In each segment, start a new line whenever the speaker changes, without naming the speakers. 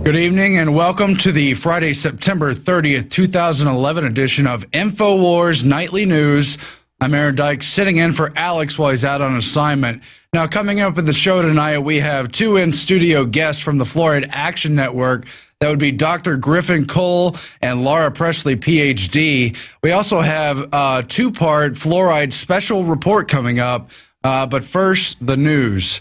Good evening and welcome to the Friday, September 30th, 2011 edition of InfoWars Nightly News. I'm Aaron Dykes, sitting in for Alex while he's out on assignment. Now, coming up in the show tonight, we have two in-studio guests from the Fluoride Action Network. That would be Dr. Griffin Cole and Laura Presley, Ph.D. We also have a two-part fluoride special report coming up. But first, the news.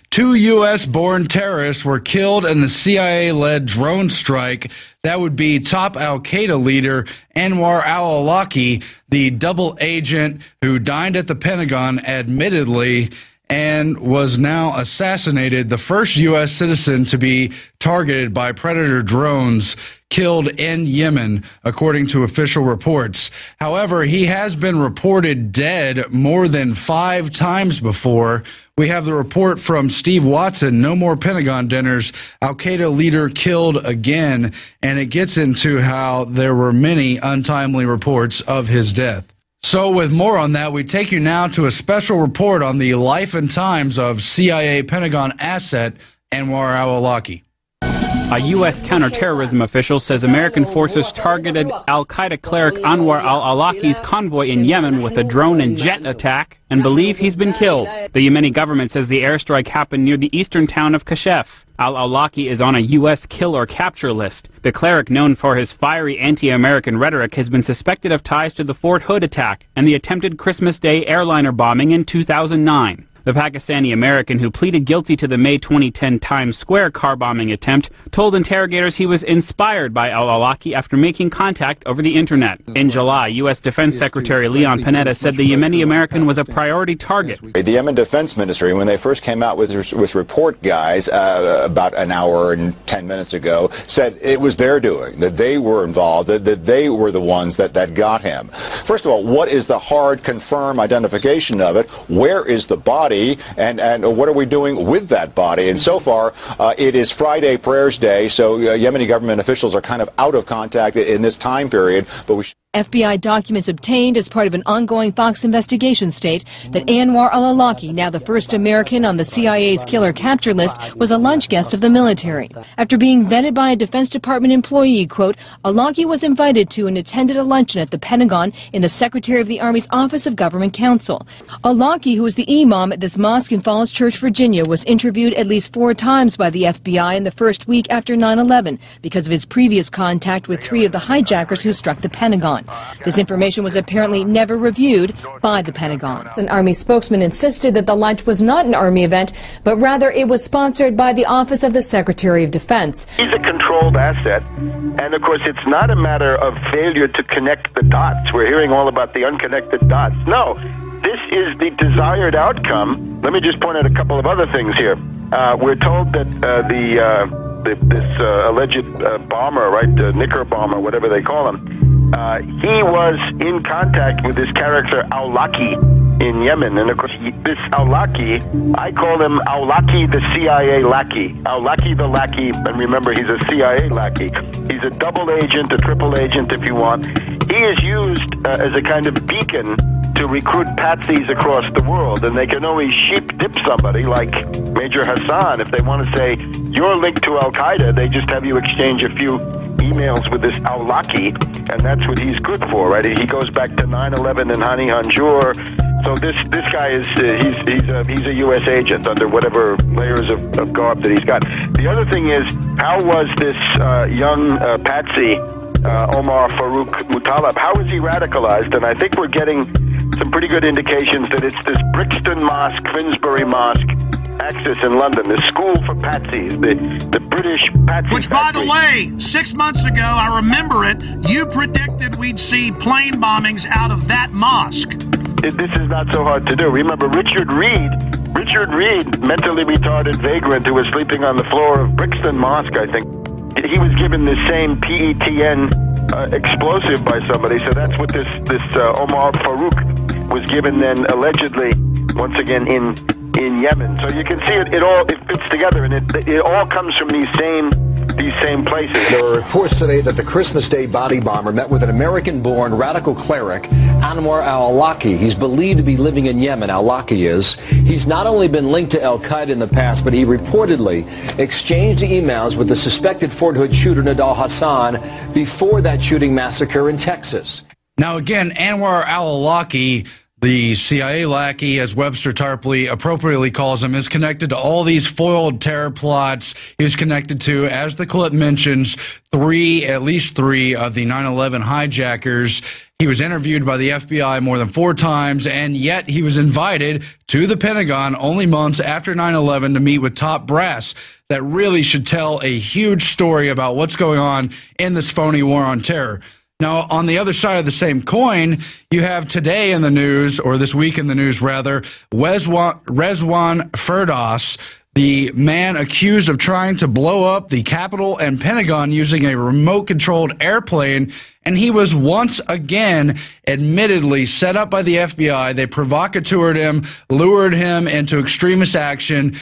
Two U.S.-born terrorists were killed in the CIA-led drone strike. That would be top al-Qaeda leader Anwar al-Awlaki, the double agent who dined at the Pentagon admittedly and was now assassinated, the first U.S. citizen to be targeted by predator drones killed in Yemen, according to official reports. However, he has been reported dead more than 5 times before. We have the report from Steve Watson, no more Pentagon dinners, al-Qaeda leader killed again, and it gets into how there were many untimely reports of his death. So with more on that, we take you now to a special report on the life and times of CIA Pentagon asset Anwar al-Awlaki.
A U.S. counterterrorism official says American forces targeted al-Qaeda cleric Anwar al-Awlaki's convoy in Yemen with a drone and jet attack and believe he's been killed. The Yemeni government says the airstrike happened near the eastern town of Kashef. Al-Awlaki is on a U.S. kill or capture list. The cleric, known for his fiery anti-American rhetoric, has been suspected of ties to the Fort Hood attack and the attempted Christmas Day airliner bombing in 2009. The Pakistani-American, who pleaded guilty to the May 2010 Times Square car bombing attempt, told interrogators he was inspired by al-Awlaki after making contact over the internet. In July, U.S. Defense Secretary Leon Panetta said the Yemeni-American was a priority target.
The Yemen Defense Ministry, when they first came out with report, guys, about an hour and 10 minutes ago, said it was their doing, that they were involved, that they were the ones that got him. First of all, what is the hard, confirmed identification of it? Where is the body? And what are we doing with that body? And so far, it is Friday Prayers Day, so Yemeni government officials are kind of out of contact in this time period. But
FBI documents obtained as part of an ongoing Fox investigation state that Anwar al-Awlaki, now the first American on the CIA's killer capture list, was a lunch guest of the military. After being vetted by a Defense Department employee, quote, Awlaki was invited to and attended a luncheon at the Pentagon in the Secretary of the Army's Office of Government Counsel. Awlaki, who was the imam at this mosque in Falls Church, Virginia, was interviewed at least 4 times by the FBI in the first week after 9/11 because of his previous contact with 3 of the hijackers who struck the Pentagon. This information was apparently never reviewed by the Pentagon. An Army spokesman insisted that the lunch was not an Army event, but rather it was sponsored by the Office of the Secretary of Defense.
He's a controlled asset, and of course it's not a matter of failure to connect the dots. We're hearing all about the unconnected dots. No, this is the desired outcome. Let me just point out a couple of other things here. We're told that this alleged bomber, right, Knicker bomber, whatever they call him, he was in contact with this character Awlaki in Yemen. And of course, this Awlaki, I call him Awlaki the CIA lackey. Awlaki the lackey, and remember, he's a CIA lackey. He's a double agent, a triple agent if you want. He is used as a kind of beacon to recruit patsies across the world, and they can always sheep dip somebody like Major Hassan. If they want to say, you're linked to Al-Qaeda, they just have you exchange a few emails with this Awlaki, and that's what he's good for, right? He goes back to 9/11 and Hani Hanjour. So this guy is he's a U.S. agent under whatever layers of garb that he's got. The other thing is, how was this young patsy Omar Farouk Mutalab? How is he radicalized? And I think we're getting some pretty good indications that it's this Brixton Mosque, Finsbury Mosque Axis in London, the school for patsies, the British patsy.
Which, by the way, 6 months ago, I remember it, you predicted we'd see plane bombings out of that mosque.
This is not so hard to do. Remember Richard Reed, mentally retarded vagrant who was sleeping on the floor of Brixton Mosque, I think. He was given the same PETN explosive by somebody, so that's what this Omar Farouk was given then, allegedly, once again in in Yemen. So you can see it fits together, and it all comes from these same places.
There are reports today that the Christmas Day body bomber met with an American-born radical cleric, Anwar al-Awlaki. He's believed to be living in Yemen, al-Awlaki is. He's not only been linked to al-Qaeda in the past, but he reportedly exchanged emails with the suspected Fort Hood shooter Nidal Hassan before that shooting massacre in Texas.
Now again, Anwar al-Awlaki, the CIA lackey, as Webster Tarpley appropriately calls him, is connected to all these foiled terror plots. He was connected to, as the clip mentions, at least three of the 9/11 hijackers. He was interviewed by the FBI more than 4 times, and yet he was invited to the Pentagon only months after 9/11 to meet with top brass. That really should tell a huge story about what's going on in this phony war on terror. Now, on the other side of the same coin, you have today in the news, or this week in the news rather, Rezwan Firdaus, the man accused of trying to blow up the Capitol and Pentagon using a remote-controlled airplane, and he was once again admittedly set up by the FBI. They provocateured him, lured him into extremist action,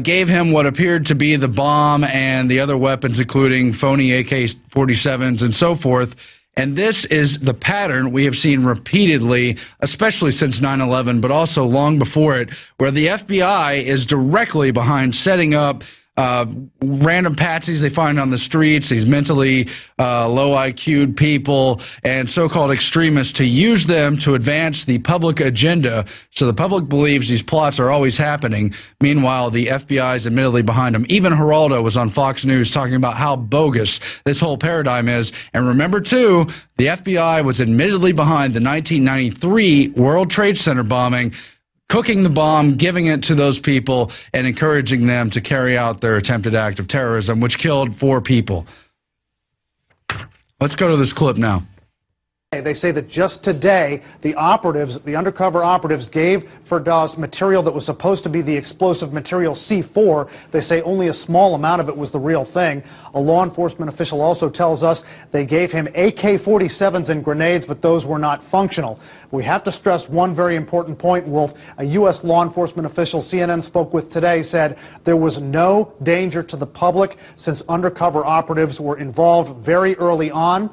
gave him what appeared to be the bomb and the other weapons, including phony AK-47s and so forth. And this is the pattern we have seen repeatedly, especially since 9/11, but also long before it, where the FBI is directly behind setting up random patsies they find on the streets, these mentally low IQ'd people and so-called extremists, to use them to advance the public agenda. So the public believes these plots are always happening. Meanwhile, the FBI is admittedly behind them. Even Geraldo was on Fox News talking about how bogus this whole paradigm is. And remember, too, the FBI was admittedly behind the 1993 World Trade Center bombing, cooking the bomb, giving it to those people, and encouraging them to carry out their attempted act of terrorism, which killed 4 people. Let's go to this clip now.
They say that just today, the undercover operatives gave Firdaus material that was supposed to be the explosive material C4. They say only a small amount of it was the real thing. A law enforcement official also tells us they gave him AK-47s and grenades, but those were not functional. We have to stress one very important point, Wolf. A U.S. law enforcement official CNN spoke with today said there was no danger to the public since undercover operatives were involved very early on.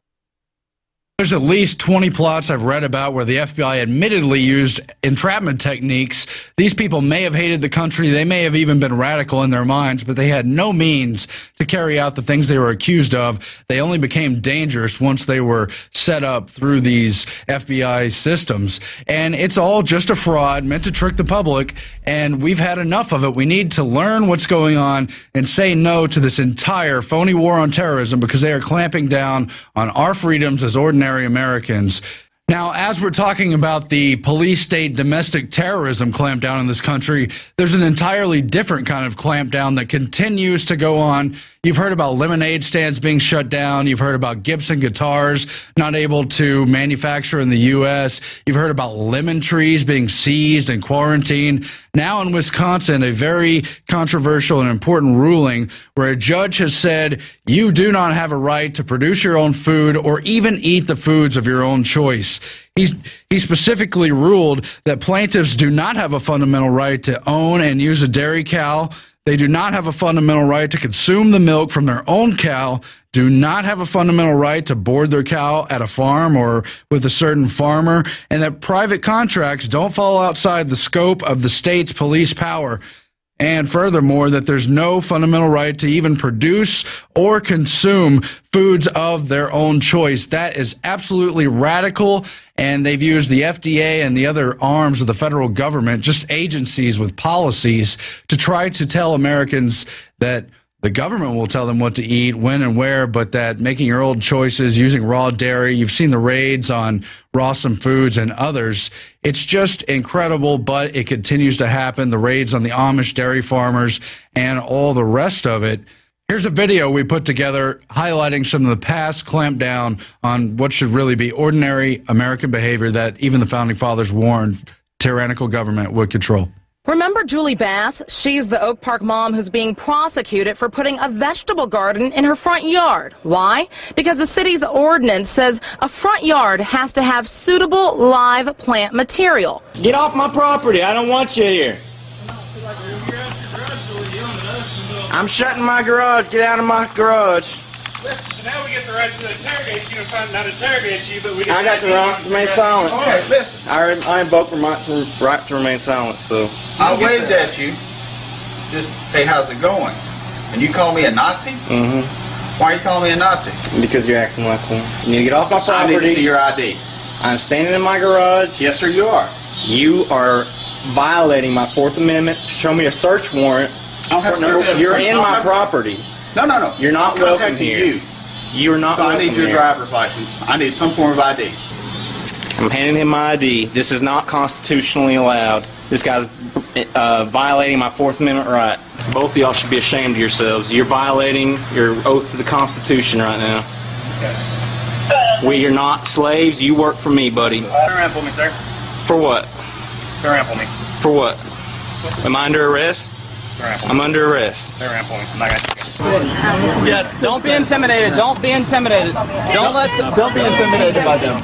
There's at least 20 plots I've read about where the FBI admittedly used entrapment techniques. These people may have hated the country. They may have even been radical in their minds, but they had no means to carry out the things they were accused of. They only became dangerous once they were set up through these FBI systems. And it's all just a fraud meant to trick the public, and we've had enough of it. We need to learn what's going on and say no to this entire phony war on terrorism, because they are clamping down on our freedoms as ordinary Americans. Now, as we're talking about the police state domestic terrorism clampdown in this country, there's an entirely different kind of clampdown that continues to go on. You've heard about lemonade stands being shut down. You've heard about Gibson guitars not able to manufacture in the U.S. You've heard about lemon trees being seized and quarantined. Now in Wisconsin, a very controversial and important ruling where a judge has said you do not have a right to produce your own food or even eat the foods of your own choice. He specifically ruled that plaintiffs do not have a fundamental right to own and use a dairy cow. They do not have a fundamental right to consume the milk from their own cow, do not have a fundamental right to board their cow at a farm or with a certain farmer, and that private contracts don't fall outside the scope of the state's police power. And furthermore, that there's no fundamental right to even produce or consume foods of their own choice. That is absolutely radical, and they've used the FDA and the other arms of the federal government, just agencies with policies, to try to tell Americans that the government will tell them what to eat, when and where, but that making your own choices, using raw dairy, you've seen the raids on Rawson Foods and others. It's just incredible, but it continues to happen. The raids on the Amish dairy farmers and all the rest of it. Here's a video we put together highlighting some of the past clampdown on what should really be ordinary American behavior that even the Founding Fathers warned tyrannical government would control.
Remember Julie Bass? She's the Oak Park mom who's being prosecuted for putting a vegetable garden in her front yard. Why? Because the city's ordinance says a front yard has to have suitable live plant material.
Get off my property. I don't want you here. I'm shutting my garage. Get out of my garage.
Listen, so now we get the right to interrogate you and not interrogate you, but we get
I got the right to remain silent.
Okay, listen.
I invoke my right to remain silent, so.
I waved at you. Just, hey, how's it going? And you call me a Nazi?
Mm-hmm.
Why are you calling me a Nazi?
Because you're acting like one. You need to get off my property.
I need to see your ID.
I'm standing in my garage.
Yes, sir, you are.
You are violating my Fourth Amendment. Show me a search warrant.
I don't have
You're in my property.
No.
You're not welcome here. You're not welcome here.
So I need your driver's license. I need some form of ID.
I'm handing him my ID. This is not constitutionally allowed. This guy's violating my Fourth Amendment right. Both of y'all should be ashamed of yourselves. You're violating your oath to the Constitution right now. We are not slaves. You work for me, buddy.
Turn around for me, sir.
For what?
Turn around for me.
For what? Am I under arrest? I'm under arrest.
Turn around for me. I'm not gonna.
Yes. Don't be intimidated. Don't be intimidated. Don't be intimidated by them.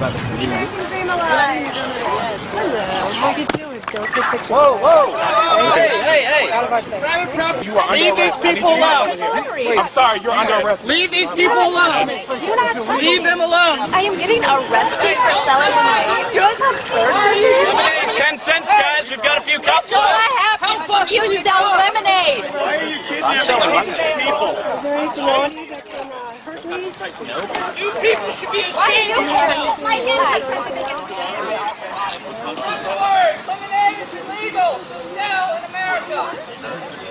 Whoa! Hey! Leave these people alone. I'm sorry, you're under arrest. Leave these people alone. Leave them alone.
I am getting arrested for selling lemonade. Do you guys have services?
Lemonade, 10 cents, guys. We've got a few cups.
That's what happens. You sell lemonade.
Why are you kidnapping people?
Is there anything on you that can hurt me?
No. You people should be ashamed.
Why are you hurting my head?
Lemonade is illegal to sell in America.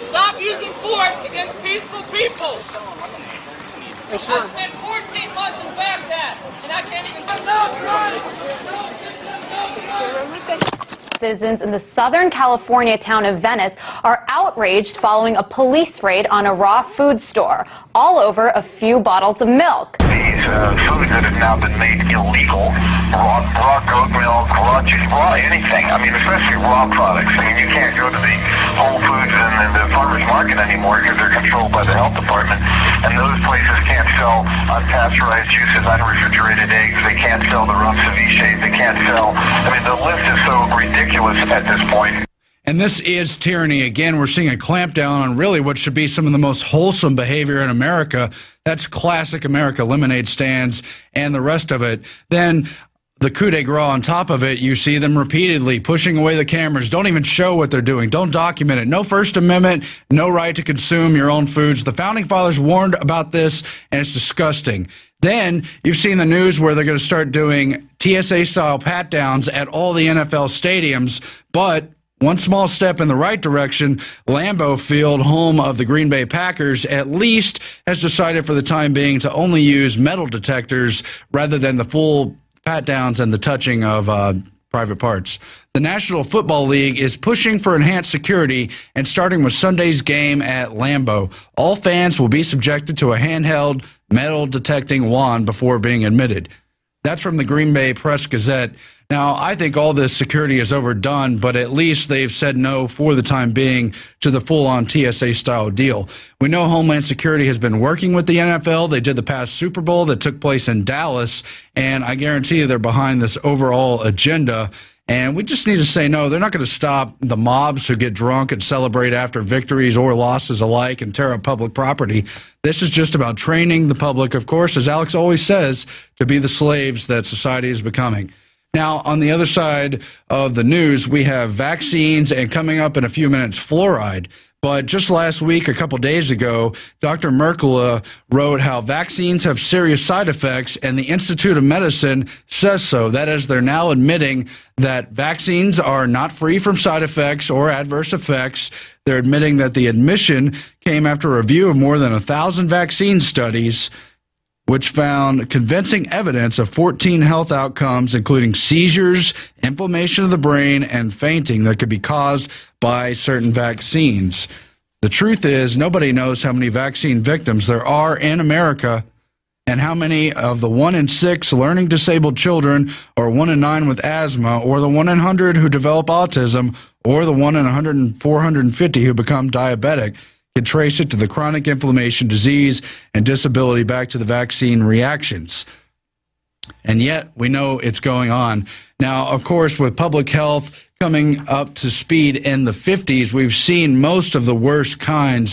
Stop using force against peaceful people. I spent 14 months in Baghdad, and I can't even...
Citizens in the Southern California town of Venice are outraged following a police raid on a raw food store, all over a few bottles of milk.
These foods that have now been made illegal, raw goat milk, raw juice, raw anything. I mean, especially raw products. I mean, you can't go to the Whole Foods and the farmer's market anymore because they're controlled by the health department. And those places can't sell unpasteurized juices, unrefrigerated eggs. They can't sell the raw ceviche. They can't sell. I mean, the list is so ridiculous at this point.
And this is tyranny. Again, we're seeing a clampdown on really what should be some of the most wholesome behavior in America. That's classic America, lemonade stands and the rest of it. Then the coup de grace on top of it, you see them repeatedly pushing away the cameras. Don't even show what they're doing. Don't document it. No First Amendment, no right to consume your own foods. The Founding Fathers warned about this, and it's disgusting. Then you've seen the news where they're going to start doing TSA-style pat-downs at all the NFL stadiums, but one small step in the right direction, Lambeau Field, home of the Green Bay Packers, at least has decided for the time being to only use metal detectors rather than the full pat-downs and the touching of private parts. The National Football League is pushing for enhanced security, and starting with Sunday's game at Lambeau, all fans will be subjected to a handheld metal-detecting wand before being admitted. That's from the Green Bay Press-Gazette. Now, I think all this security is overdone, but at least they've said no for the time being to the full-on TSA-style deal. We know Homeland Security has been working with the NFL. They did the past Super Bowl that took place in Dallas, and I guarantee you they're behind this overall agenda. And we just need to say no. They're not going to stop the mobs who get drunk and celebrate after victories or losses alike and tear up public property. This is just about training the public, of course, as Alex always says, to be the slaves that society is becoming. Now, on the other side of the news, we have vaccines and coming up in a few minutes, fluoride. But just last week, a couple days ago, Dr. Mercola wrote how vaccines have serious side effects, and the Institute of Medicine says so. That is, they're now admitting that vaccines are not free from side effects or adverse effects. They're admitting that the admission came after a review of more than 1,000 vaccine studies, which found convincing evidence of 14 health outcomes, including seizures, inflammation of the brain, and fainting that could be caused by certain vaccines. The truth is, nobody knows how many vaccine victims there are in America and how many of the 1 in 6 learning disabled children, or 1 in 9 with asthma, or the 1 in 100 who develop autism, or the 1 in 450 who become diabetic can trace it to the chronic inflammation, disease, and disability back to the vaccine reactions. And yet, we know it's going on. Now, of course, with public health coming up to speed in the 50s, we've seen most of the worst kinds